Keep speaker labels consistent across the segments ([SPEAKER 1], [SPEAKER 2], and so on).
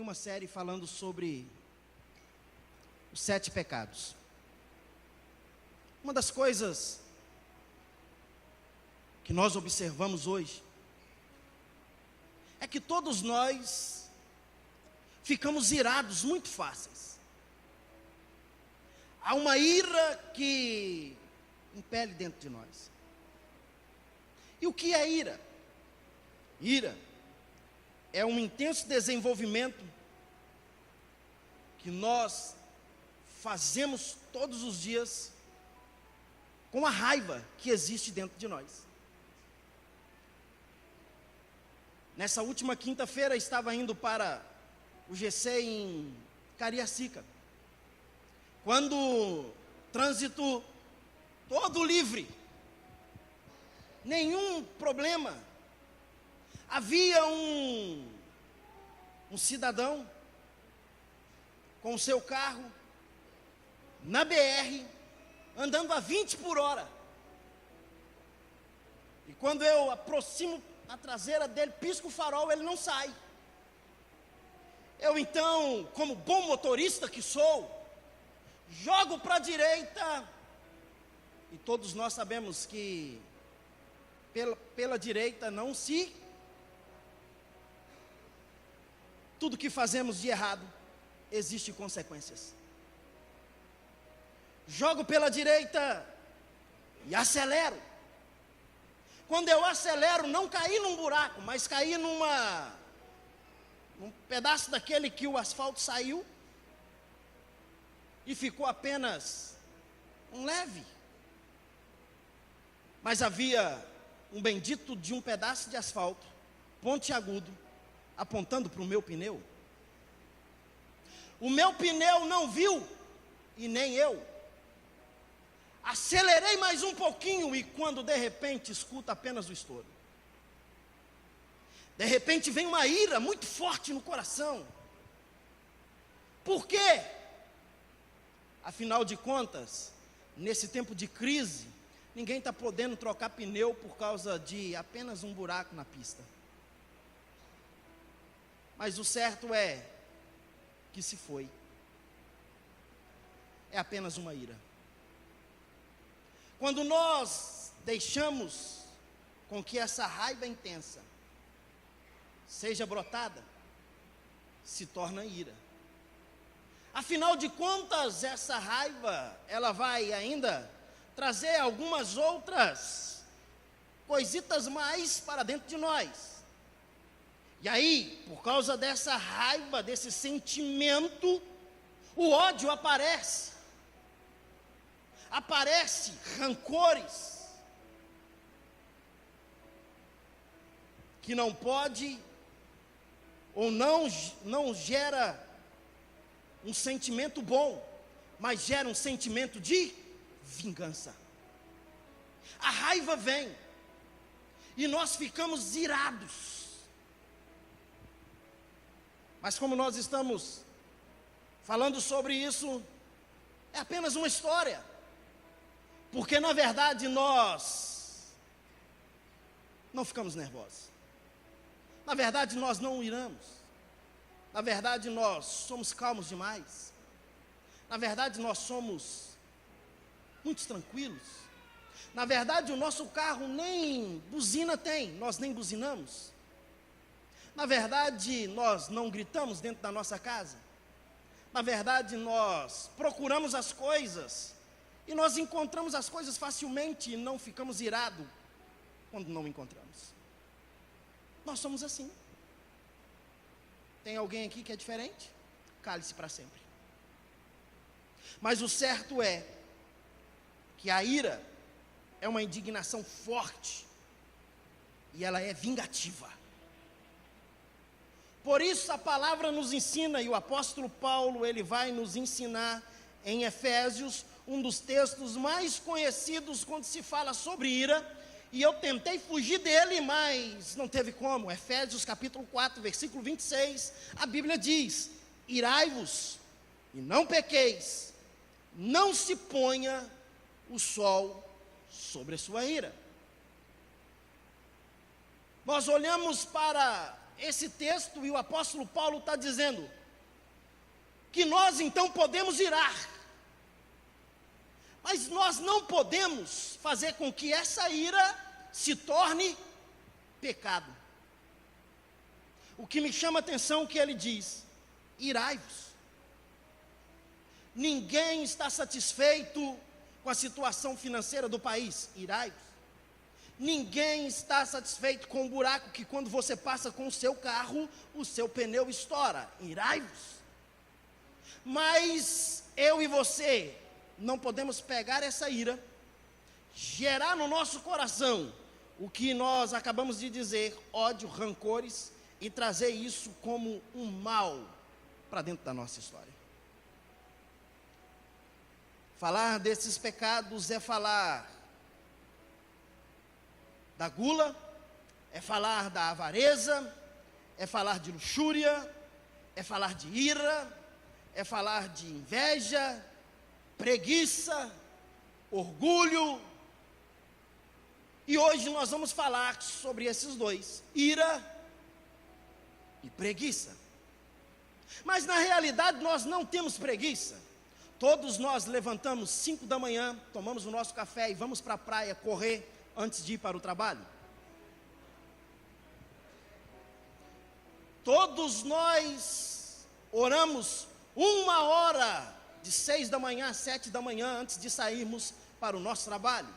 [SPEAKER 1] uma série falando sobre os 7 pecados. Uma das coisas que nós observamos hoje é que todos nós ficamos irados muito fáceis. Há uma ira que impele dentro de nós. E o que é ira? Ira é um intenso desenvolvimento que nós fazemos todos os dias com a raiva que existe dentro de nós. Nessa última quinta-feira estava indo para o GC em Cariacica, quando trânsito todo livre, nenhum problema. Havia um cidadão com o seu carro na BR, andando a 20 por hora. E quando eu aproximo a traseira dele, pisco o farol, ele não sai. Eu então, como bom motorista que sou, jogo para a direita, e todos nós sabemos que pela direita não se... Tudo que fazemos de errado, existe consequências. Jogo pela direita e acelero. Quando eu acelero, não caí num buraco, mas caí num pedaço daquele que o asfalto saiu e ficou apenas um leve. Mas havia um bendito de um pedaço de asfalto, pontiagudo, apontando para o meu pneu. O meu pneu não viu, e nem eu. Acelerei mais um pouquinho, e quando de repente escuto apenas o estouro. De repente vem uma ira muito forte no coração. Por quê? Afinal de contas, nesse tempo de crise, ninguém está podendo trocar pneu por causa de apenas um buraco na pista. Mas o certo é que se foi. É apenas uma ira. Quando nós deixamos com que essa raiva intensa seja brotada, se torna ira. Afinal de contas, essa raiva, ela vai ainda trazer algumas outras coisitas mais para dentro de nós. E aí, por causa dessa raiva, desse sentimento, o ódio aparece. Aparece rancores que não pode ou não gera um sentimento bom, mas gera um sentimento de vingança. A raiva vem e nós ficamos irados. Mas como nós estamos falando sobre isso, é apenas uma história. Porque na verdade nós não ficamos nervosos. Na verdade nós não iramos. Na verdade nós somos calmos demais. Na verdade nós somos muito tranquilos. Na verdade o nosso carro nem buzina tem, nós nem buzinamos. Na verdade, nós não gritamos dentro da nossa casa. Na verdade, nós procuramos as coisas e nós encontramos as coisas facilmente e não ficamos irados quando não encontramos. Nós somos assim. Tem alguém aqui que é diferente? Cale-se para sempre. Mas o certo é que a ira é uma indignação forte e ela é vingativa. Por isso a palavra nos ensina, e o apóstolo Paulo, ele vai nos ensinar em Efésios, um dos textos mais conhecidos quando se fala sobre ira, e eu tentei fugir dele, mas não teve como. Efésios capítulo 4, versículo 26, a Bíblia diz: irai-vos e não pequeis, não se ponha o sol sobre a sua ira. Nós olhamos para esse texto, e o apóstolo Paulo está dizendo que nós então podemos irar, mas nós não podemos fazer com que essa ira se torne pecado. O que me chama a atenção é o que ele diz: irai-vos. Ninguém está satisfeito com a situação financeira do país, irai-vos. Ninguém está satisfeito com o buraco que quando você passa com o seu carro, o seu pneu estoura, irai-vos. Mas eu e você não podemos pegar essa ira, gerar no nosso coração o que nós acabamos de dizer, ódio, rancores, e trazer isso como um mal para dentro da nossa história. Falar desses pecados é falar da gula, é falar da avareza, é falar de luxúria, é falar de ira, é falar de inveja, preguiça, orgulho. E hoje nós vamos falar sobre esses dois, ira e preguiça. Mas na realidade nós não temos preguiça. Todos nós levantamos 5 da manhã, tomamos o nosso café e vamos para a praia correr antes de ir para o trabalho. Todos nós oramos 1 hora, de 6 da manhã a 7 da manhã, antes de sairmos para o nosso trabalho.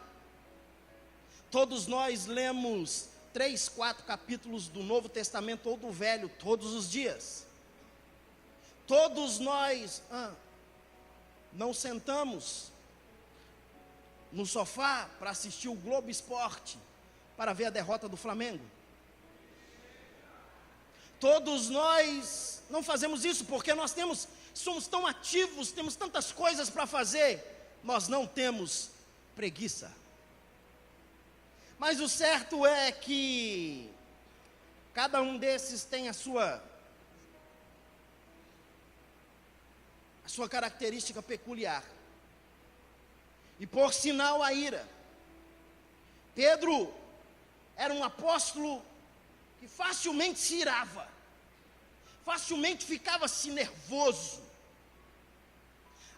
[SPEAKER 1] Todos nós lemos 3, 4 capítulos do Novo Testamento ou do Velho todos os dias. Todos nós não sentamos no sofá para assistir o Globo Esporte, para ver a derrota do Flamengo. Todos nós não fazemos isso porque nós somos tão ativos, temos tantas coisas para fazer, nós não temos preguiça. Mas o certo é que cada um desses tem a sua característica peculiar. E por sinal a ira. Pedro era um apóstolo que facilmente se irava, facilmente ficava-se nervoso,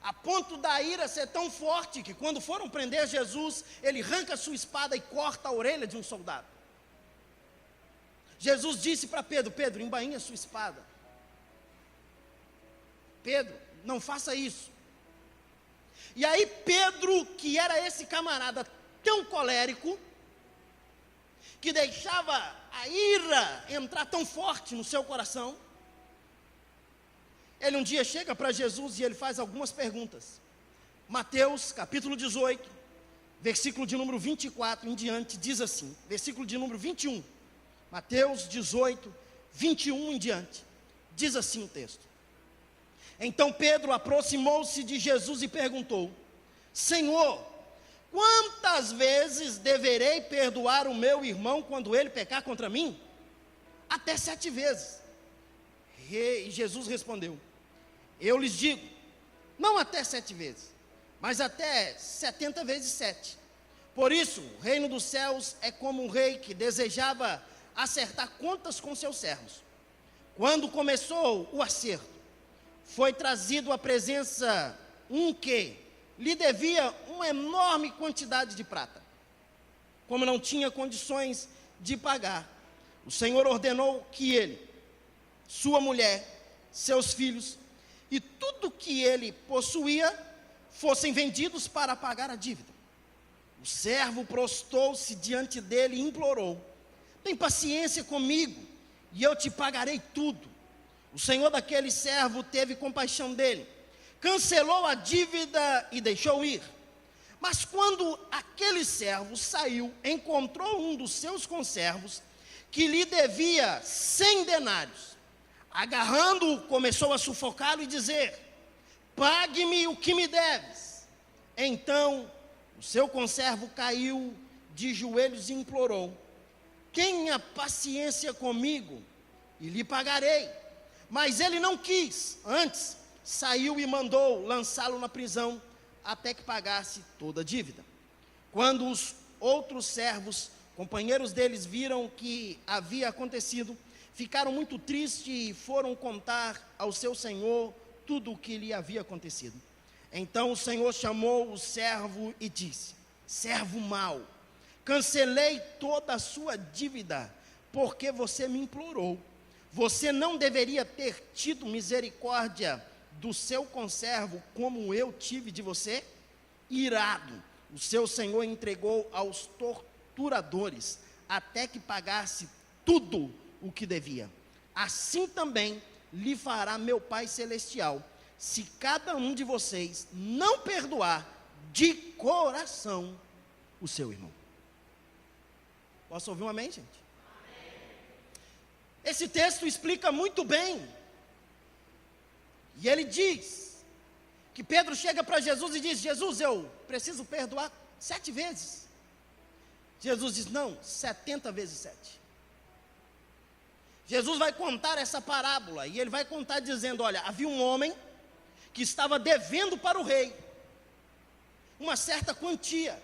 [SPEAKER 1] a ponto da ira ser tão forte que quando foram prender Jesus, ele arranca a sua espada e corta a orelha de um soldado. Jesus disse para Pedro: Pedro, embainha a sua espada. Pedro, não faça isso. E aí Pedro, que era esse camarada tão colérico, que deixava a ira entrar tão forte no seu coração, ele um dia chega para Jesus e ele faz algumas perguntas. Mateus capítulo 18, versículo de número 24 em diante, diz assim, versículo de número 21, Mateus 18, 21 em diante, diz assim o texto: Então Pedro aproximou-se de Jesus e perguntou: Senhor, quantas vezes deverei perdoar o meu irmão quando ele pecar contra mim? Até 7 vezes. E Jesus respondeu: Eu lhes digo, não até 7 vezes, mas até 70 vezes 7. Por isso, o reino dos céus é como um rei que desejava acertar contas com seus servos. Quando começou o acerto, foi trazido à presença um que lhe devia uma enorme quantidade de prata. Como não tinha condições de pagar, o Senhor ordenou que ele, sua mulher, seus filhos e tudo que ele possuía fossem vendidos para pagar a dívida. O servo prostou-se diante dele e implorou: Tem paciência comigo e eu te pagarei tudo. O senhor daquele servo teve compaixão dele, cancelou a dívida e deixou ir. Mas quando aquele servo saiu, encontrou um dos seus conservos que lhe devia 100 denários. Agarrando-o, começou a sufocá-lo e dizer: Pague-me o que me deves. Então o seu conservo caiu de joelhos e implorou: Tenha paciência comigo e lhe pagarei. Mas ele não quis, antes saiu e mandou lançá-lo na prisão até que pagasse toda a dívida. Quando os outros servos, companheiros deles, viram o que havia acontecido, ficaram muito tristes e foram contar ao seu senhor tudo o que lhe havia acontecido. Então o Senhor chamou o servo e disse: servo mau, cancelei toda a sua dívida, porque você me implorou. Você não deveria ter tido misericórdia do seu conservo, como eu tive de você? Irado, o seu senhor entregou aos torturadores, até que pagasse tudo o que devia. Assim também lhe fará meu Pai Celestial, se cada um de vocês não perdoar de coração o seu irmão. Posso ouvir um amém, gente? Amém. Esse texto explica muito bem. E ele diz que Pedro chega para Jesus e diz: Jesus, eu preciso perdoar 7 vezes. Jesus diz: não, 70 vezes 7. Jesus vai contar essa parábola, e ele vai contar dizendo: olha, havia um homem que estava devendo para o rei uma certa quantia,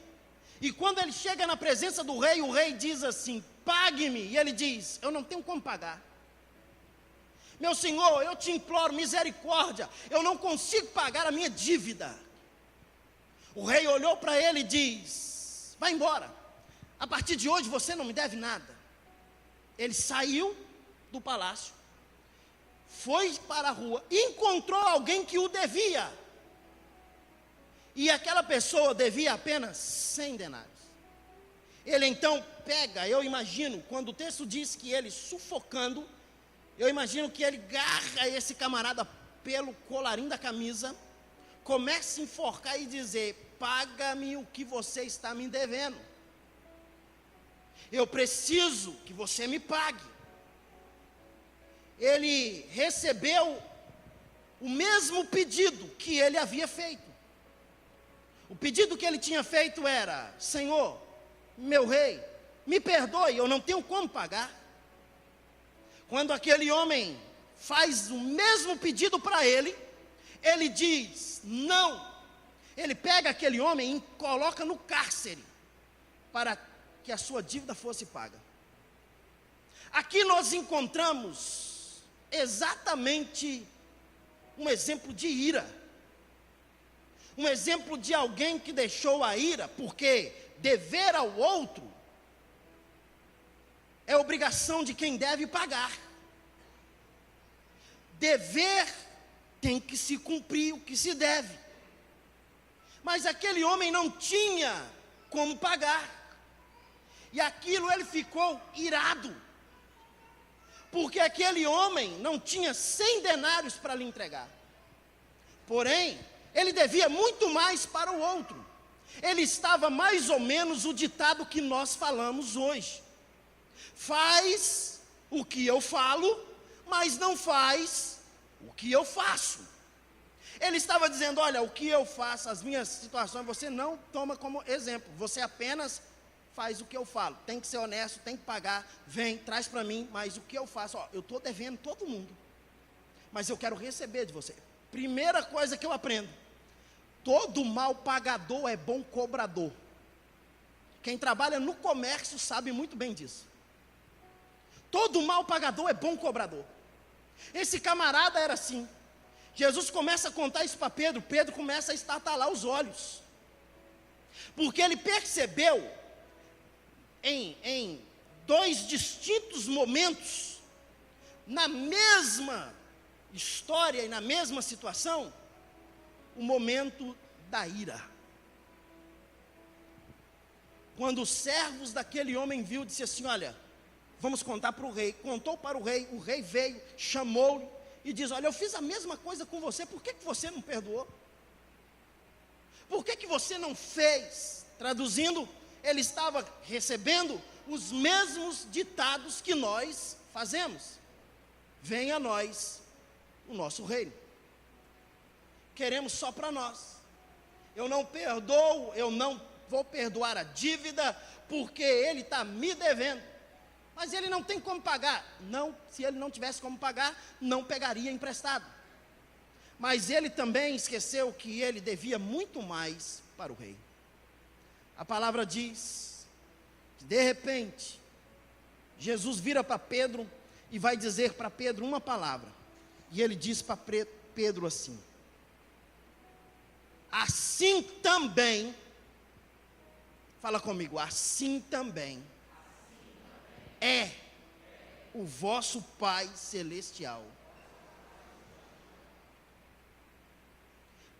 [SPEAKER 1] e quando ele chega na presença do rei, o rei diz assim: pague-me, e ele diz: eu não tenho como pagar. Meu senhor, eu te imploro misericórdia, eu não consigo pagar a minha dívida. O rei olhou para ele e diz: vai embora, a partir de hoje você não me deve nada. Ele saiu do palácio, foi para a rua, encontrou alguém que o devia, e aquela pessoa devia apenas 100 denários. Ele então pega, eu imagino, quando o texto diz que ele sufocando, eu imagino que ele agarra esse camarada pelo colarinho da camisa, começa a enforcar e dizer: paga-me o que você está me devendo, eu preciso que você me pague. Ele recebeu o mesmo pedido que ele havia feito. O pedido que ele tinha feito era: Senhor, meu rei, me perdoe, eu não tenho como pagar. Quando aquele homem faz o mesmo pedido para ele, ele diz não. Ele pega aquele homem e coloca no cárcere, para que a sua dívida fosse paga. Aqui nós encontramos exatamente um exemplo de ira, um exemplo de alguém que deixou a ira, porque dever ao outro é obrigação de quem deve pagar. Dever tem que se cumprir o que se deve, mas aquele homem não tinha como pagar, e aquilo ele ficou irado, porque aquele homem não tinha 100 denários para lhe entregar, porém, ele devia muito mais para o outro. Ele estava mais ou menos o ditado que nós falamos hoje: faz o que eu falo, mas não faz o que eu faço. Ele estava dizendo: olha, o que eu faço, as minhas situações, você não toma como exemplo, você apenas faz o que eu falo. Tem que ser honesto, tem que pagar, vem, traz para mim, mas o que eu faço, ó, eu estou devendo todo mundo, mas eu quero receber de você. Primeira coisa que eu aprendo: todo mal pagador é bom cobrador. Quem trabalha no comércio sabe muito bem disso. Todo mal pagador é bom cobrador. Esse camarada era assim. Jesus começa a contar isso para Pedro. Pedro começa a estatalar os olhos, porque ele percebeu em 2 distintos momentos, na mesma história e na mesma situação, o momento da ira. Quando os servos daquele homem viu, disse assim: olha, vamos contar para o rei. Contou para o rei veio, chamou-o e diz: olha, eu fiz a mesma coisa com você, por que você não perdoou? Por que você não fez? Traduzindo, ele estava recebendo os mesmos ditados que nós fazemos: venha a nós o nosso reino. Queremos só para nós. Eu não perdoo, eu não vou perdoar a dívida, porque ele está me devendo. Mas ele não tem como pagar. Não, se ele não tivesse como pagar, não pegaria emprestado. Mas ele também esqueceu que ele devia muito mais para o rei. A palavra diz que de repente, Jesus vira para Pedro e vai dizer para Pedro uma palavra. E ele diz para Pedro assim: assim também, fala comigo, assim também é o vosso Pai Celestial.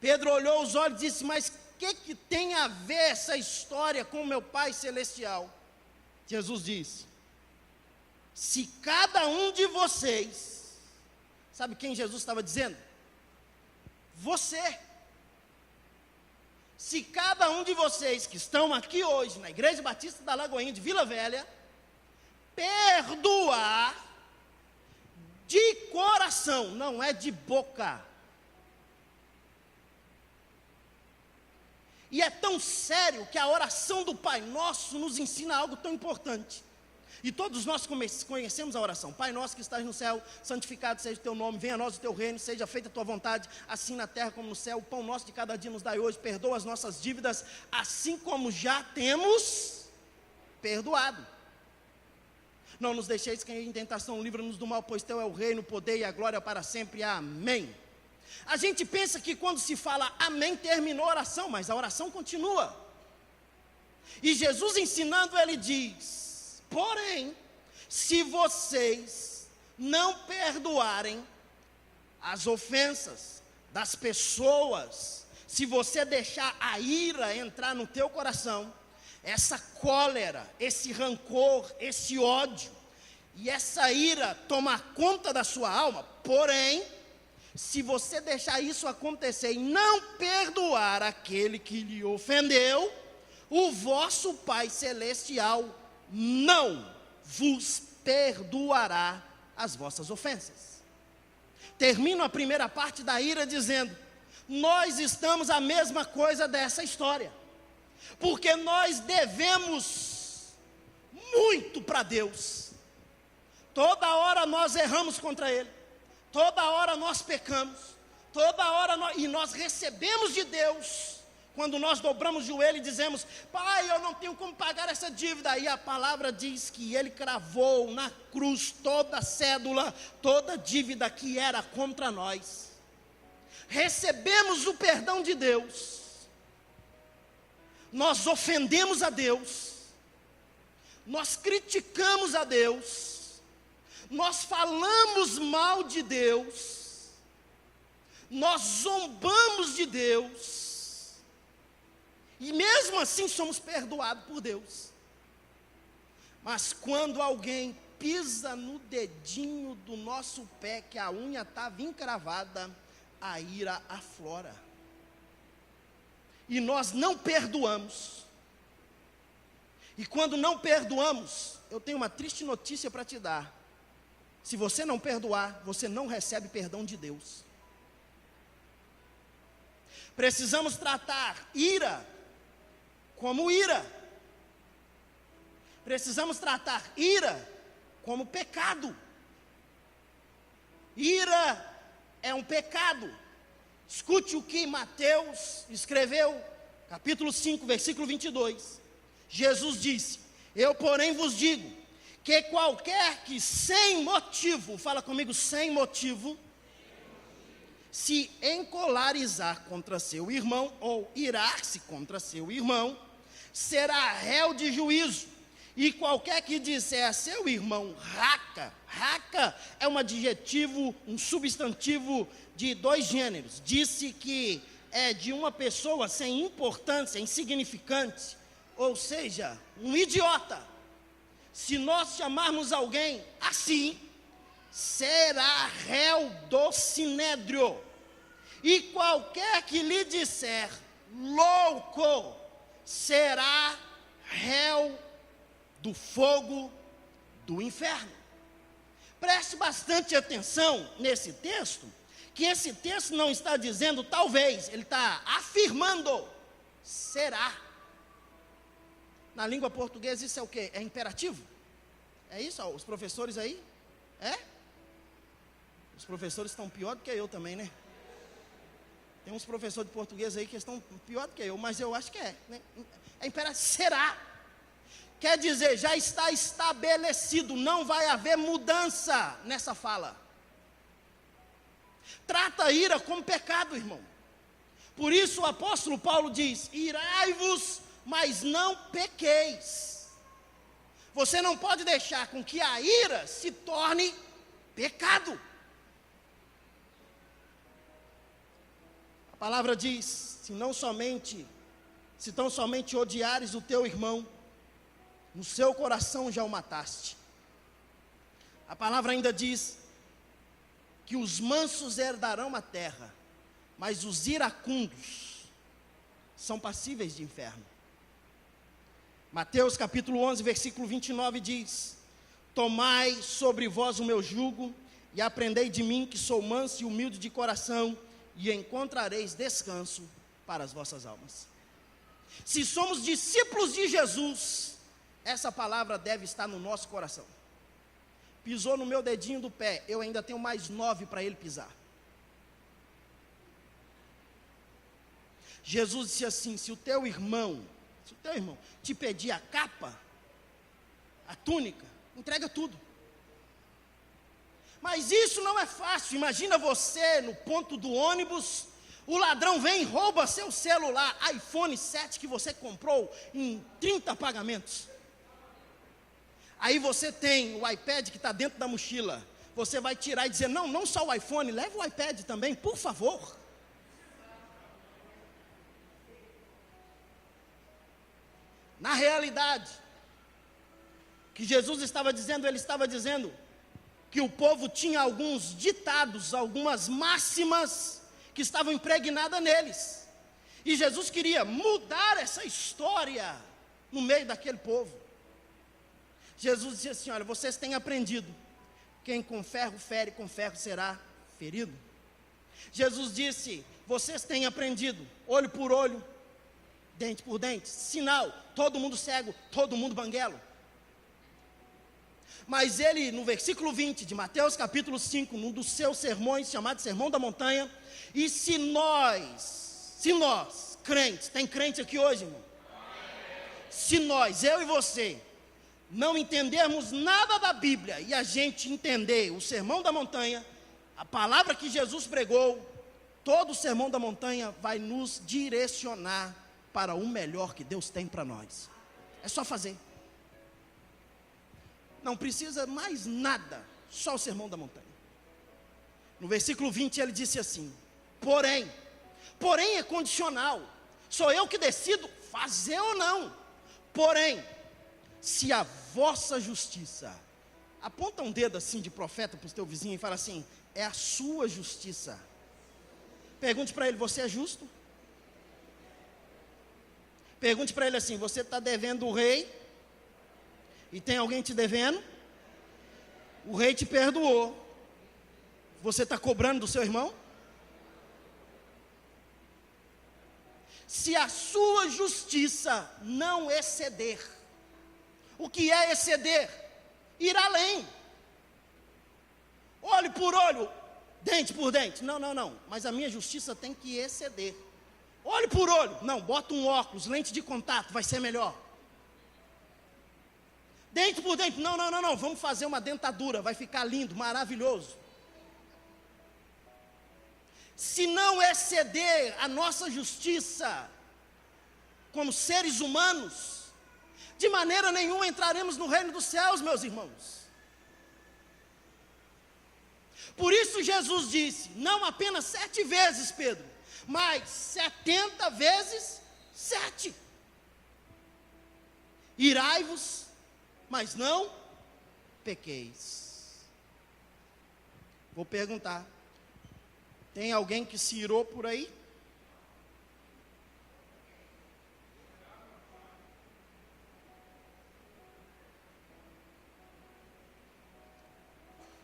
[SPEAKER 1] Pedro olhou os olhos e disse: mas o que tem a ver essa história com o meu Pai Celestial? Jesus disse: se cada um de vocês, sabe quem Jesus estava dizendo? Você. Se cada um de vocês que estão aqui hoje, na Igreja Batista da Lagoinha de Vila Velha, perdoar de coração, não é de boca. E é tão sério que a oração do Pai Nosso nos ensina algo tão importante. E todos nós conhecemos a oração: Pai nosso que estás no céu, santificado seja o teu nome, venha a nós o teu reino, seja feita a tua vontade, assim na terra como no céu. O pão nosso de cada dia nos dai hoje, perdoa as nossas dívidas, assim como já temos perdoado. Não nos deixeis cair em tentação, livra-nos do mal, pois teu é o reino, o poder e a glória para sempre. Amém. A gente pensa que quando se fala amém, terminou a oração, mas a oração continua. E Jesus ensinando, ele diz: porém, se vocês não perdoarem as ofensas das pessoas, se você deixar a ira entrar no teu coração, essa cólera, esse rancor, esse ódio, e essa ira tomar conta da sua alma, porém, se você deixar isso acontecer e não perdoar aquele que lhe ofendeu, o vosso Pai Celestial não vos perdoará as vossas ofensas. Termino a primeira parte da ira dizendo: nós estamos a mesma coisa dessa história, porque nós devemos muito para Deus. Toda hora nós erramos contra Ele, toda hora nós pecamos, toda hora nós recebemos de Deus, quando nós dobramos o joelho e dizemos: Pai, eu não tenho como pagar essa dívida. Aí a palavra diz que Ele cravou na cruz toda cédula, toda dívida que era contra nós. Recebemos o perdão de Deus, nós ofendemos a Deus, nós criticamos a Deus, nós falamos mal de Deus, nós zombamos de Deus, e mesmo assim somos perdoados por Deus. Mas quando alguém pisa no dedinho do nosso pé, que a unha estava encravada, a ira aflora. E nós não perdoamos. E quando não perdoamos, eu tenho uma triste notícia para te dar. Se você não perdoar, você não recebe perdão de Deus. Precisamos tratar ira como ira. Precisamos tratar ira como pecado. Ira é um pecado. Escute o que Mateus escreveu, capítulo 5, versículo 22. Jesus disse: eu, porém, vos digo, que qualquer que sem motivo, fala comigo, sem motivo, se encolarizar contra seu irmão, ou irar-se contra seu irmão, será réu de juízo. E qualquer que disser a seu irmão raca, raca é um adjetivo, um substantivo de dois gêneros. Disse que é de uma pessoa sem importância, insignificante, ou seja, um idiota. Se nós chamarmos alguém assim, será réu do sinédrio. E qualquer que lhe disser louco, será réu do fogo do inferno. Preste bastante atenção nesse texto, que esse texto não está dizendo talvez, ele está afirmando será. Na língua portuguesa isso é o quê? É imperativo? É isso? Ó, os professores aí? É? Os professores estão pior do que eu também, né? Tem uns professores de português aí que estão pior do que eu, mas eu acho que é, né? É imperativo, será. quer dizer, já está estabelecido, não vai haver mudança nessa fala. Trata a ira como pecado, irmão. Por isso o apóstolo Paulo diz: irai-vos, mas não pequeis. Você não pode deixar com que a ira se torne pecado. A palavra diz: se tão somente odiares o teu irmão, no seu coração já o mataste. A palavra ainda diz que os mansos herdarão a terra, mas os iracundos são passíveis de inferno. Mateus capítulo 11, versículo 29 diz: tomai sobre vós o meu jugo, e aprendei de mim, que sou manso e humilde de coração, e encontrareis descanso para as vossas almas. Se somos discípulos de Jesus, essa palavra deve estar no nosso coração. Pisou no meu dedinho do pé, eu ainda tenho mais 9 para ele pisar. Jesus disse assim: se o teu irmão te pedir a capa, a túnica, entrega tudo. Mas isso não é fácil. Imagina você no ponto do ônibus, o ladrão vem e rouba seu celular, iPhone 7 que você comprou em 30 pagamentos. Aí você tem o iPad que está dentro da mochila. Você vai tirar e dizer: não só o iPhone, leva o iPad também, por favor. Na realidade, que Jesus estava dizendo, ele estava dizendo que o povo tinha alguns ditados, algumas máximas que estavam impregnadas neles. E Jesus queria mudar essa história no meio daquele povo. Jesus disse assim: olha, vocês têm aprendido, quem com ferro fere, com ferro será ferido. Jesus disse: vocês têm aprendido, olho por olho, dente por dente, sinal, todo mundo cego, todo mundo banguelo. Mas ele, no versículo 20 de Mateus capítulo 5, num dos seus sermões, chamado Sermão da Montanha, e se nós, crentes, tem crente aqui hoje, irmão? Se nós, eu e você, não entendermos nada da Bíblia, e a gente entender o Sermão da Montanha, a palavra que Jesus pregou, todo o Sermão da Montanha vai nos direcionar para o melhor que Deus tem para nós. É só fazer. Não precisa mais nada, só o Sermão da Montanha. No versículo 20 ele disse assim: porém é condicional, sou eu que decido fazer ou não. Porém, se a vossa justiça, aponta um dedo assim de profeta para o teu vizinho e fala assim: é a sua justiça. Pergunte para ele: você é justo? Pergunte para ele assim: você está devendo o rei? E tem alguém te devendo? O rei te perdoou. Você está cobrando do seu irmão? Se a sua justiça não exceder, o que é exceder? Ir além. Olho por olho, dente por dente. Não. Mas a minha justiça tem que exceder. Olho por olho. Não, bota um óculos, lente de contato, vai ser melhor. Dente por dente. Não. Vamos fazer uma dentadura, vai ficar lindo, maravilhoso. Se não exceder a nossa justiça como seres humanos, de maneira nenhuma entraremos no reino dos céus, meus irmãos. Por isso Jesus disse, não apenas 7 vezes, Pedro, mas 70 vezes 7. Irai-vos, mas não pequeis. Vou perguntar, tem alguém que se irou por aí?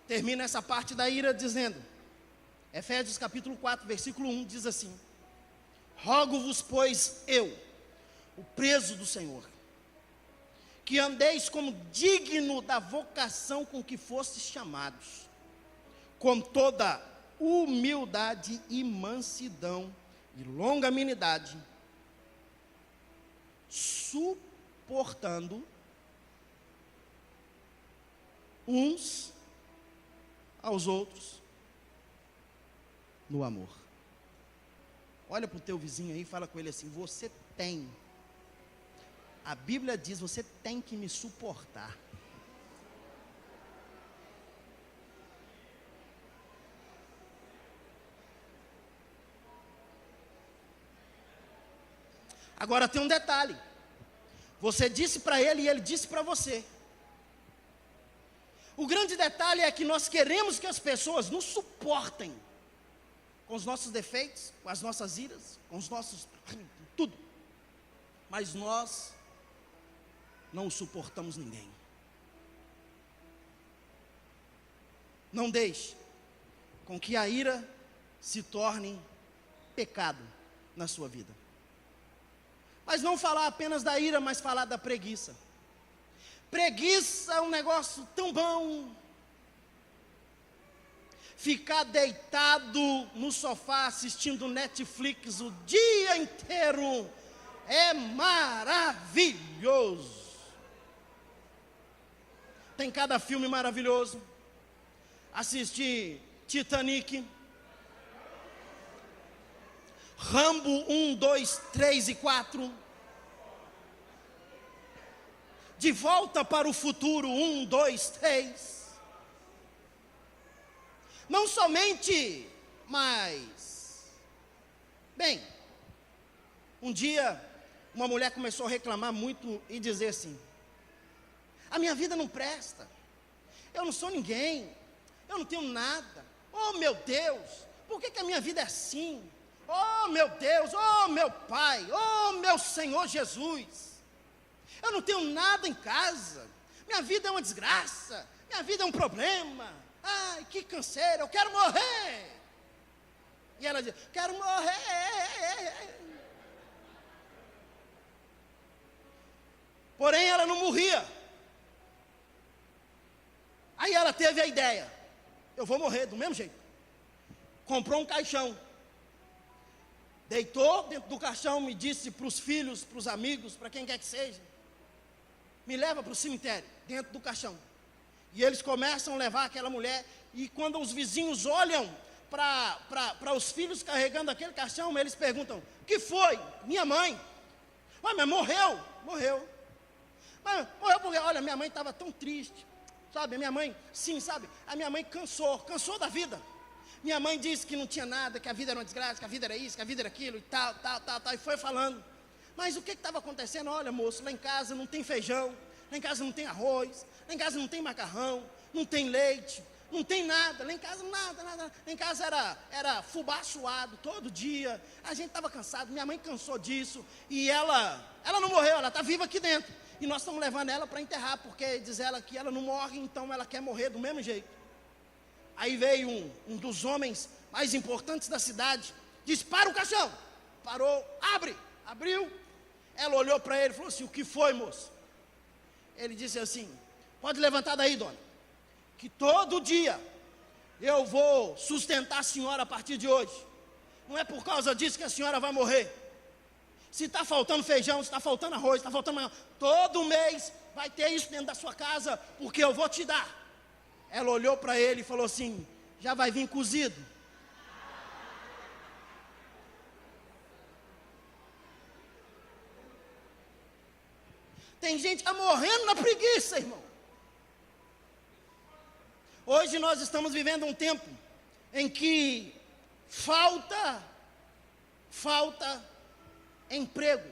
[SPEAKER 1] Termina essa parte da ira dizendo, Efésios capítulo 4, versículo 1, diz assim: rogo-vos, pois eu, o preso do Senhor, que andeis como digno da vocação com que fostes chamados, com toda humildade e mansidão e longanimidade, suportando uns aos outros no amor. Olha para o teu vizinho aí e fala com ele assim: você tem, a Bíblia diz, você tem que me suportar. Agora tem um detalhe, você disse para ele e ele disse para você. O grande detalhe é que nós queremos que as pessoas nos suportem, com os nossos defeitos, com as nossas iras, com os nossos, tudo, mas nós não suportamos ninguém. Não deixe com que a ira se torne pecado na sua vida. Mas não falar apenas da ira, mas falar da preguiça. Preguiça é um negócio tão bom. Ficar deitado no sofá assistindo Netflix o dia inteiro é maravilhoso. Tem cada filme maravilhoso. Assisti Titanic, Rambo 1, 2, 3 e 4. De Volta para o Futuro 1, 2, 3. Não somente, mas... Bem, um dia uma mulher começou a reclamar muito e dizer assim: a minha vida não presta, eu não sou ninguém, eu não tenho nada. Oh meu Deus, por que a minha vida é assim? Oh meu Deus, oh meu Pai, oh meu Senhor Jesus, eu não tenho nada em casa, minha vida é uma desgraça, minha vida é um problema, ai que canseira, eu quero morrer. E ela diz: quero morrer. Porém ela não morria. Aí ela teve a ideia: eu vou morrer do mesmo jeito. Comprou um caixão, deitou dentro do caixão e disse para os filhos, para os amigos, para quem quer que seja: me leva para o cemitério, dentro do caixão. E eles começam a levar aquela mulher, e quando os vizinhos olham para os filhos carregando aquele caixão, eles perguntam: o que foi? Minha mãe. Mas morreu. Mas morreu porque, olha, minha mãe estava tão triste, sabe, a minha mãe, sim, sabe, a minha mãe cansou da vida. Minha mãe disse que não tinha nada, que a vida era uma desgraça, que a vida era isso, que a vida era aquilo, e tal, e foi falando. Mas o que estava acontecendo? Olha, moço, lá em casa não tem feijão, lá em casa não tem arroz, lá em casa não tem macarrão, não tem leite, não tem nada, lá em casa nada. Lá em casa era fubá suado todo dia, a gente estava cansado, minha mãe cansou disso, e ela não morreu, ela está viva aqui dentro, e nós estamos levando ela para enterrar, porque diz ela que ela não morre, então ela quer morrer do mesmo jeito. Aí veio um dos homens mais importantes da cidade, disse: para o caixão. Parou, abriu. Ela olhou para ele e falou assim: o que foi, moço? Ele disse assim: pode levantar daí, dona, que todo dia eu vou sustentar a senhora a partir de hoje. Não é por causa disso que a senhora vai morrer. Se está faltando feijão, se está faltando arroz, se está faltando macarrão, todo mês vai ter isso dentro da sua casa, porque eu vou te dar. Ela olhou para ele e falou assim: já vai vir cozido. Tem gente morrendo na preguiça, irmão. Hoje nós estamos vivendo um tempo em que falta emprego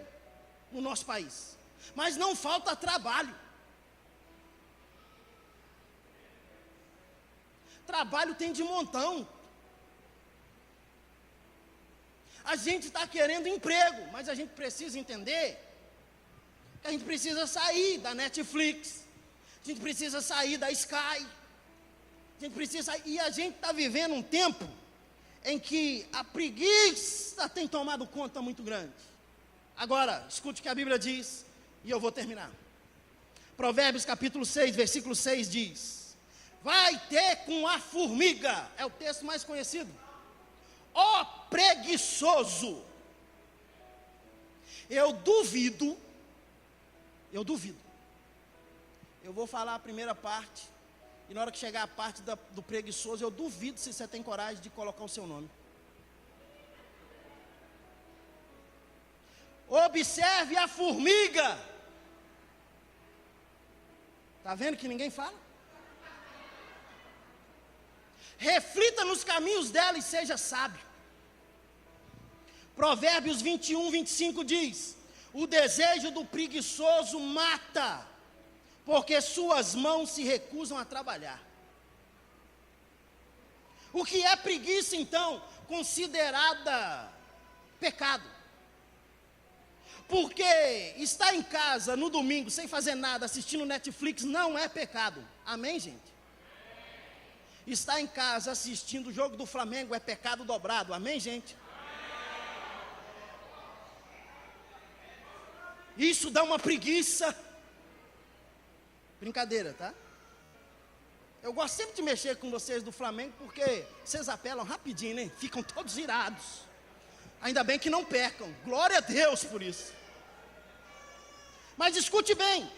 [SPEAKER 1] no nosso país, mas não falta trabalho. Trabalho tem de montão. A gente está querendo emprego, mas a gente precisa entender que a gente precisa sair da Netflix, a gente precisa sair da Sky, a gente precisa sair, e a gente está vivendo um tempo em que a preguiça tem tomado conta muito grande. Agora, escute o que a Bíblia diz, e eu vou terminar. Provérbios capítulo 6, versículo 6 diz: vai ter com a formiga, é o texto mais conhecido, ó preguiçoso. Eu duvido, eu vou falar a primeira parte, E na hora que chegar a parte do preguiçoso, eu duvido se você tem coragem de colocar o seu nome. Observe a formiga. Está vendo que ninguém fala? Reflita nos caminhos dela e seja sábio. Provérbios 21, 25 diz: o desejo do preguiçoso mata, porque suas mãos se recusam a trabalhar. O que é preguiça, então? Considerada pecado. Porque estar em casa no domingo, sem fazer nada, assistindo Netflix, não é pecado. Amém, gente? Estar em casa assistindo o jogo do Flamengo é pecado dobrado. Amém, gente? Isso dá uma preguiça. Brincadeira, tá? Eu gosto sempre de mexer com vocês do Flamengo, porque vocês apelam rapidinho, né? Ficam todos irados. Ainda bem que não pecam. Glória a Deus por isso. Mas escute bem,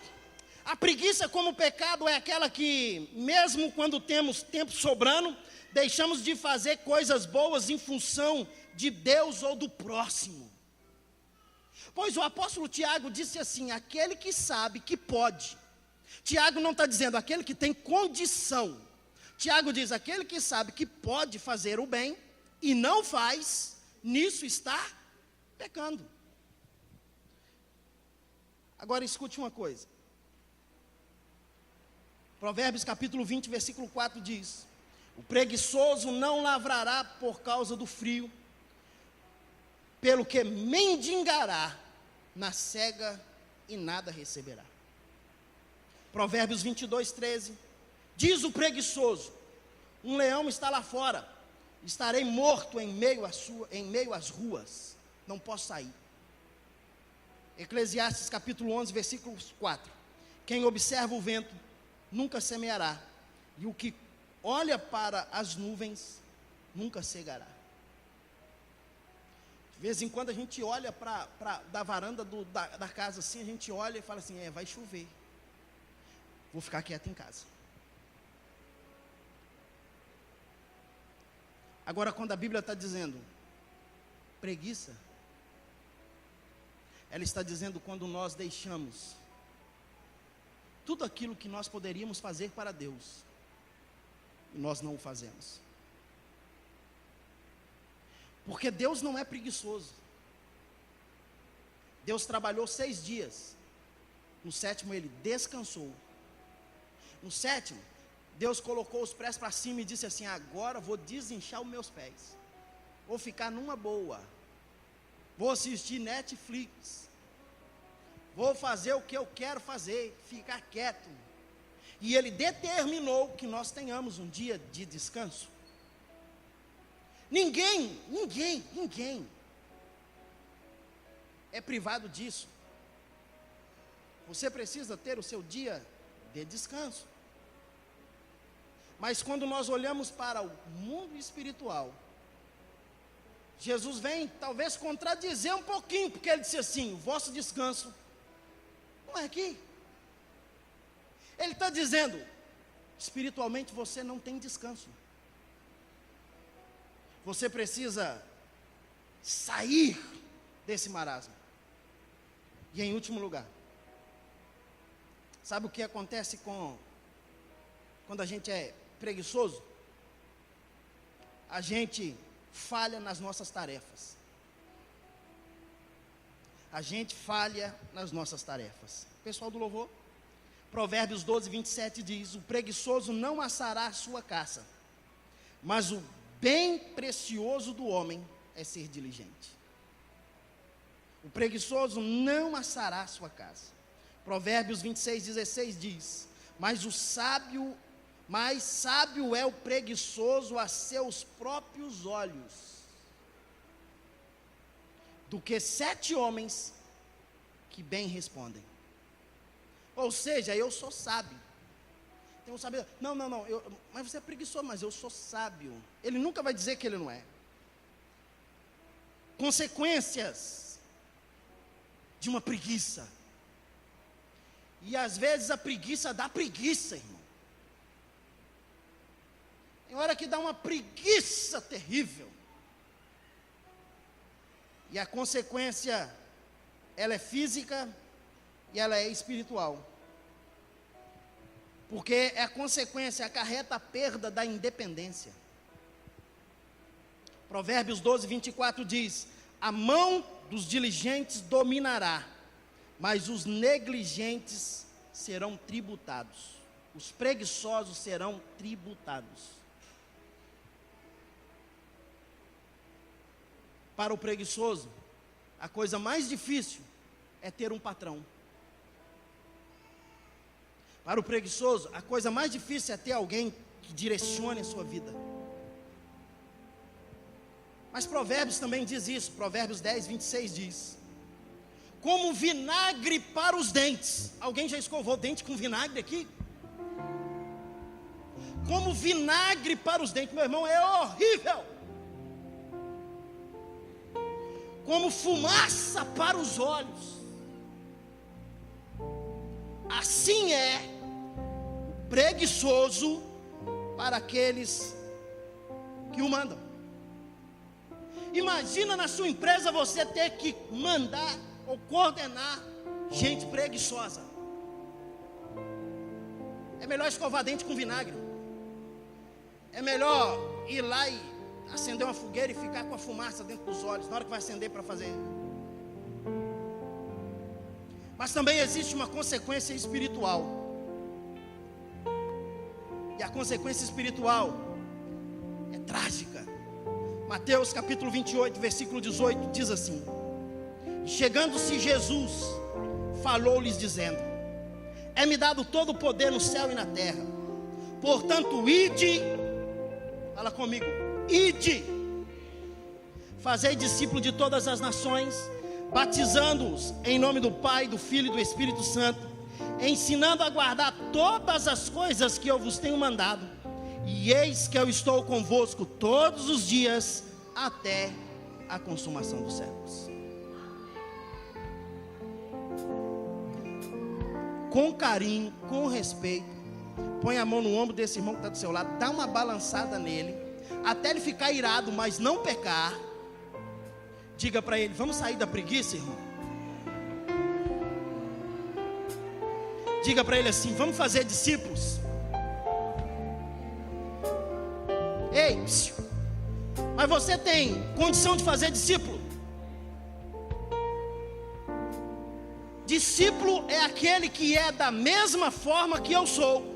[SPEAKER 1] a preguiça como pecado é aquela que, mesmo quando temos tempo sobrando, deixamos de fazer coisas boas em função de Deus ou do próximo. Pois o apóstolo Tiago disse assim: aquele que sabe que pode. Tiago não está dizendo aquele que tem condição. Tiago diz: aquele que sabe que pode fazer o bem e não faz, nisso está pecando. Agora escute uma coisa. Provérbios capítulo 20, versículo 4 diz: o preguiçoso não lavrará por causa do frio, pelo que mendigará na cega e nada receberá. Provérbios 22, 13, diz o preguiçoso: um leão está lá fora, estarei morto em meio às ruas, não posso sair. Eclesiastes capítulo 11, versículo 4, quem observa o vento nunca semeará, e o que olha para as nuvens nunca cegará. De vez em quando a gente olha da varanda da casa assim, a gente olha e fala assim: vai chover, vou ficar quieto em casa. Agora, quando a Bíblia está dizendo preguiça, ela está dizendo quando nós deixamos tudo aquilo que nós poderíamos fazer para Deus, e nós não o fazemos. Porque Deus não é preguiçoso. Deus trabalhou 6 dias, no 7º Ele descansou. No 7º, Deus colocou os pés para cima e disse assim: agora vou desinchar os meus pés, vou ficar numa boa, vou assistir Netflix, vou fazer o que eu quero fazer, ficar quieto. E Ele determinou que nós tenhamos um dia de descanso. Ninguém é privado disso. Você precisa ter o seu dia de descanso. Mas quando nós olhamos para o mundo espiritual, Jesus vem talvez contradizer um pouquinho, porque Ele disse assim: o vosso descanso não é aqui. Ele está dizendo, espiritualmente você não tem descanso. Você precisa sair desse marasmo. E em último lugar, sabe o que acontece quando a gente é preguiçoso? A gente falha nas nossas tarefas. A gente falha nas nossas tarefas. Pessoal do louvor, Provérbios 12, 27 diz: o preguiçoso não assará a sua caça, mas o bem precioso do homem é ser diligente. O preguiçoso não assará a sua casa. Provérbios 26, 16 diz: mais sábio é o preguiçoso a seus próprios olhos, do que 7 homens que bem respondem. Ou seja, eu sou sábio. Tem um sábio, não, mas você é preguiçoso, mas eu sou sábio. Ele nunca vai dizer que ele não é. Consequências de uma preguiça. E às vezes a preguiça dá preguiça, irmão. Tem hora que dá uma preguiça terrível. E a consequência, ela é física e ela é espiritual. Porque a consequência acarreta a perda da independência. Provérbios 12, 24 diz: a mão dos diligentes dominará, mas os negligentes serão tributados. Os preguiçosos serão tributados. Para o preguiçoso, a coisa mais difícil é ter um patrão. Para o preguiçoso, a coisa mais difícil é ter alguém que direcione a sua vida. Mas Provérbios também diz isso. Provérbios 10, 26 diz: como vinagre para os dentes. Alguém já escovou o dente com vinagre aqui? Como vinagre para os dentes, meu irmão, é horrível. Como fumaça para os olhos. Assim é o preguiçoso para aqueles que o mandam. Imagina na sua empresa você ter que mandar ou coordenar gente preguiçosa. É melhor escovar dente com vinagre. É melhor ir lá e acender uma fogueira e ficar com a fumaça dentro dos olhos, na hora que vai acender para fazer. Mas também existe uma consequência espiritual. E a consequência espiritual é trágica. Mateus capítulo 28, versículo 18, diz assim: chegando-se Jesus, falou-lhes dizendo: é-me dado todo o poder no céu e na terra. Portanto, ide, fala comigo, ide, fazei discípulo de todas as nações, batizando-os em nome do Pai, do Filho e do Espírito Santo, ensinando a guardar todas as coisas que eu vos tenho mandado. E eis que eu estou convosco todos os dias, até a consumação dos séculos. Com carinho, com respeito, põe a mão no ombro desse irmão que está do seu lado, dá uma balançada nele, até ele ficar irado, mas não pecar. Diga para ele: vamos sair da preguiça, irmão? Diga para ele assim: vamos fazer discípulos? Ei, mas você tem condição de fazer discípulo? Discípulo é aquele que é da mesma forma que eu sou.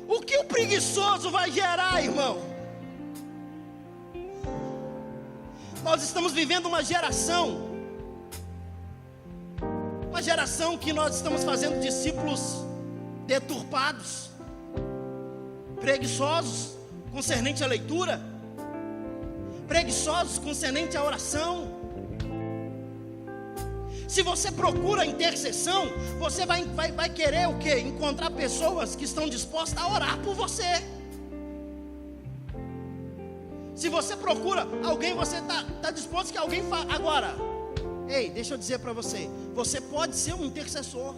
[SPEAKER 1] O que o preguiçoso vai gerar, irmão? Nós estamos vivendo uma geração que nós estamos fazendo discípulos deturpados, preguiçosos concernente à leitura, preguiçosos concernente à oração. Se você procura a intercessão, você vai querer o quê? Encontrar pessoas que estão dispostas a orar por você. Se você procura alguém, você está disposto que alguém faça. Agora, ei, deixa eu dizer para você, você pode ser um intercessor.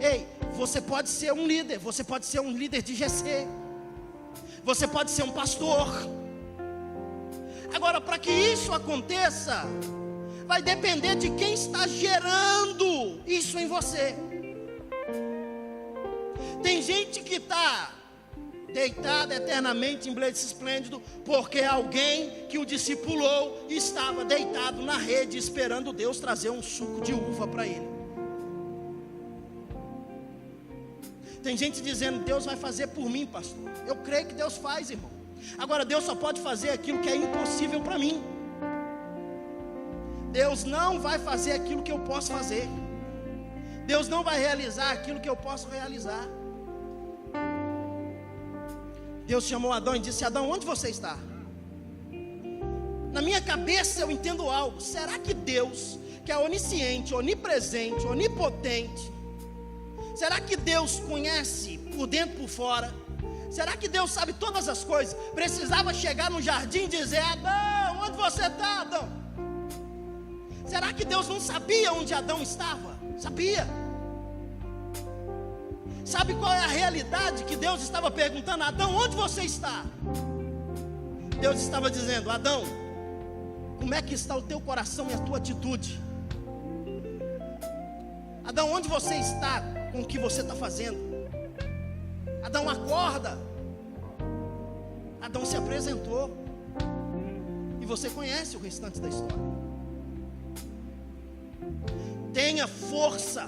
[SPEAKER 1] Ei, você pode ser um líder, você pode ser um líder de GC, você pode ser um pastor. Agora, para que isso aconteça, vai depender de quem está gerando isso em você. Tem gente que está deitada eternamente em berço esplêndido, porque alguém que o discipulou estava deitado na rede, esperando Deus trazer um suco de uva para ele. Tem gente dizendo: Deus vai fazer por mim, pastor. Eu creio que Deus faz, irmão. Agora, Deus só pode fazer aquilo que é impossível para mim. Deus não vai fazer aquilo que eu posso fazer. Deus não vai realizar aquilo que eu posso realizar. Deus chamou Adão e disse: Adão, onde você está? Na minha cabeça eu entendo algo. Será que Deus, que é onisciente, onipresente, onipotente, será que Deus conhece por dentro e por fora? Será que Deus sabe todas as coisas? Precisava chegar no jardim e dizer: Adão, onde você está, Adão? Será que Deus não sabia onde Adão estava? Sabia. Sabe qual é a realidade que Deus estava perguntando? Adão, onde você está? Deus estava dizendo: Adão, como é que está o teu coração e a tua atitude? Adão, onde você está com o que você está fazendo? Adão, acorda. Adão se apresentou. E você conhece o restante da história. Tenha força.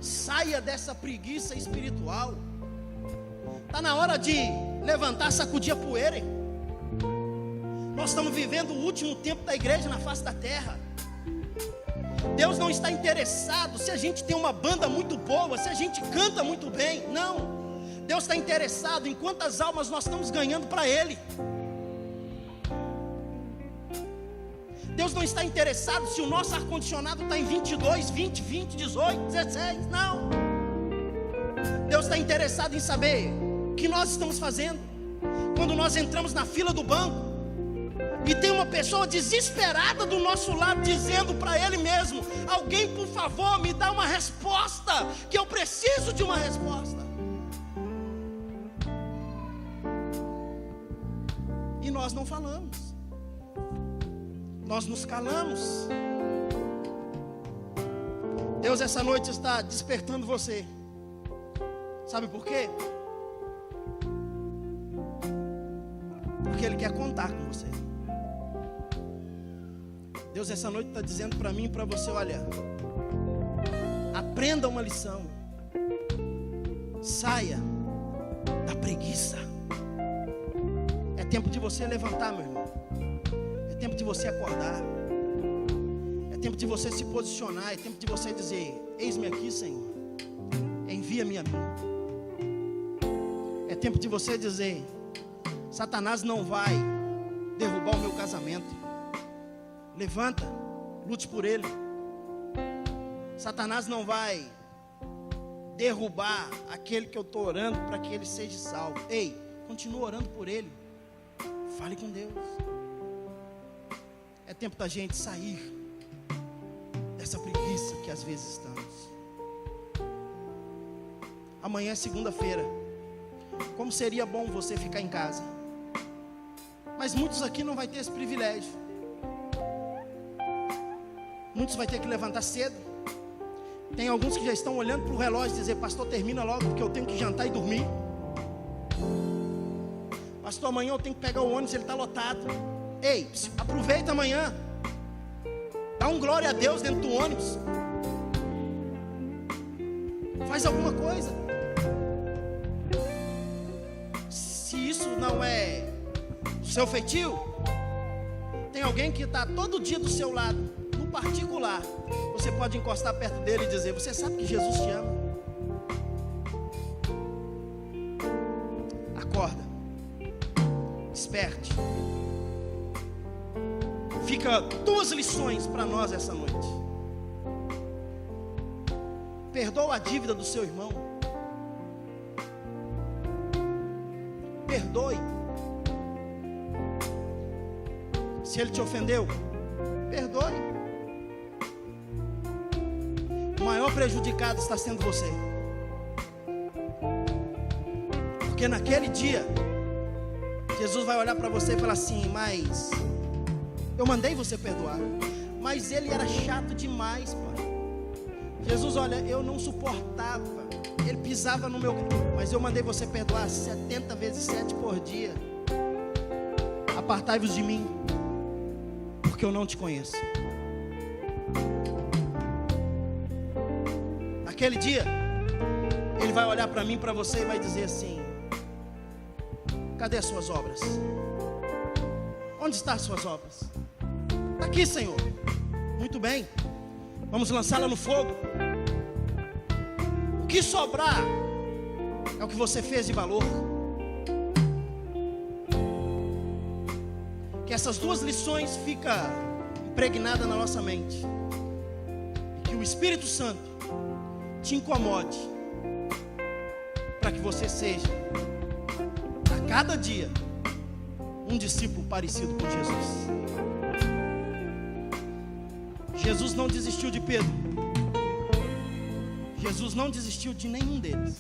[SPEAKER 1] Saia dessa preguiça espiritual. Está na hora de levantar, sacudir a poeira. Nós estamos vivendo o último tempo da igreja na face da terra. Deus não está interessado se a gente tem uma banda muito boa, se a gente canta muito bem. Não. Deus está interessado em quantas almas nós estamos ganhando para Ele. Deus não está interessado se o nosso ar-condicionado está em 22, 20, 20, 18, 16. Não. Deus está interessado em saber o que nós estamos fazendo. Quando nós entramos na fila do banco e tem uma pessoa desesperada do nosso lado dizendo para ele mesmo: alguém, por favor, me dá uma resposta, que eu preciso de uma resposta. E nós não falamos. Nós nos calamos. Deus essa noite está despertando você. Sabe por quê? Porque Ele quer contar com você. Deus essa noite está dizendo para mim e para você: olha, aprenda uma lição. Saia da preguiça. É tempo de você levantar, meu irmão. É tempo de você acordar. É tempo de você se posicionar. É tempo de você dizer: eis-me aqui, Senhor, envia-me a mim. É tempo de você dizer: Satanás não vai derrubar o meu casamento. Levanta, lute por ele. Satanás não vai derrubar aquele que eu estou orando para que ele seja salvo. Ei, continua orando por ele. Fale com Deus. É tempo da gente sair dessa preguiça que às vezes estamos. Amanhã é segunda-feira. Como seria bom você ficar em casa. Mas muitos aqui não vão ter esse privilégio. Muitos vão ter que levantar cedo. Tem alguns que já estão olhando para o relógio e dizer: pastor, termina logo porque eu tenho que jantar e dormir. Pastor, amanhã eu tenho que pegar o ônibus, ele está lotado. Ei, aproveita amanhã. Dá um glória a Deus dentro do ônibus. Faz alguma coisa. Se isso não é o seu feitio, tem alguém que está todo dia do seu lado, no particular. Você pode encostar perto dele e dizer: você sabe que Jesus te ama. Acorda. Desperte. Fica duas lições para nós essa noite. Perdoa a dívida do seu irmão. Perdoe. Se ele te ofendeu, perdoe. O maior prejudicado está sendo você. Porque naquele dia Jesus vai olhar para você e falar assim: mas eu mandei você perdoar. Mas ele era chato demais, pai. Jesus, olha, eu não suportava. Ele pisava no meu... Mas eu mandei você perdoar 70 vezes 7 por dia. Apartai-vos de mim, porque eu não te conheço. Naquele dia ele vai olhar para mim, para você, e vai dizer assim: cadê as suas obras? Onde estão as suas obras? Está aqui, Senhor. Muito bem, vamos lançá-la no fogo. O que sobrar é o que você fez de valor. Que essas duas lições ficam impregnadas na nossa mente. E que o Espírito Santo te incomode, para que você seja, a cada dia, um discípulo parecido com Jesus. Jesus não desistiu de Pedro. Jesus não desistiu de nenhum deles,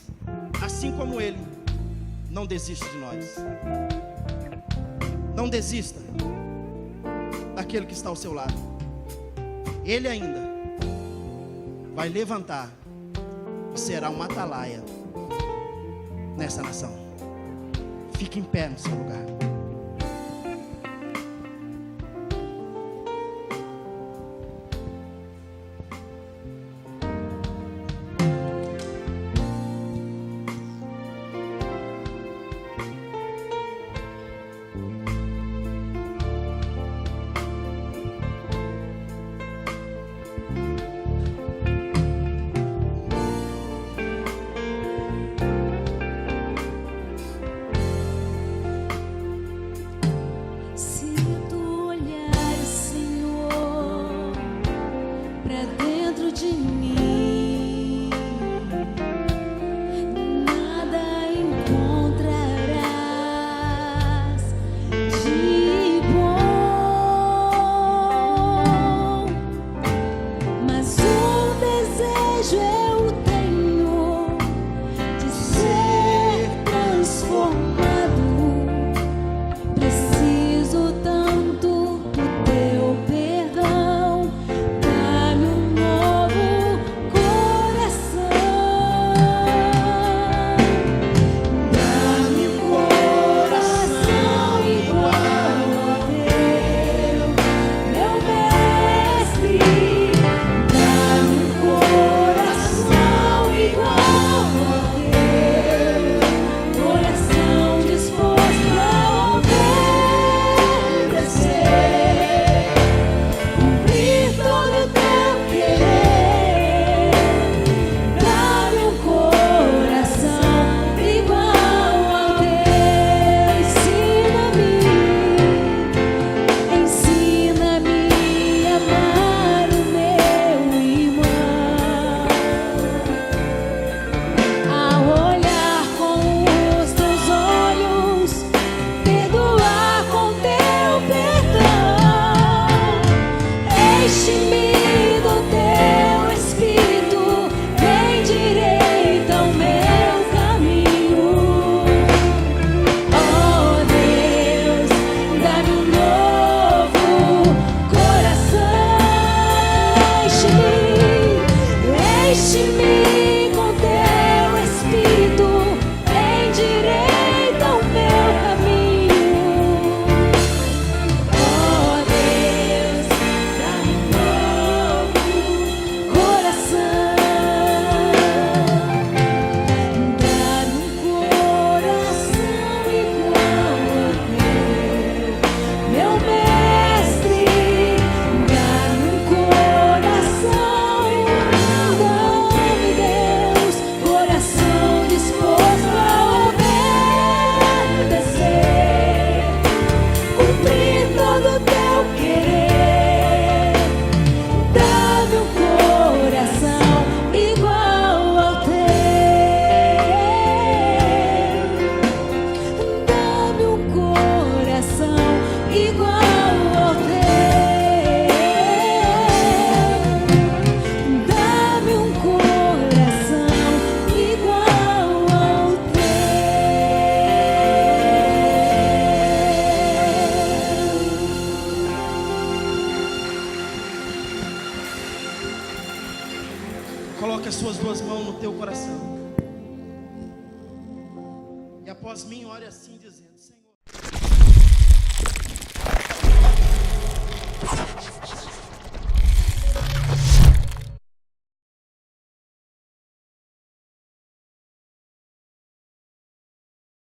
[SPEAKER 1] assim como Ele não desiste de nós. Não desista daquele que está ao seu lado. Ele ainda vai levantar e será uma atalaia nessa nação. Fique em pé no seu lugar. Coloque as suas duas mãos no teu coração. E após mim, ore assim dizendo: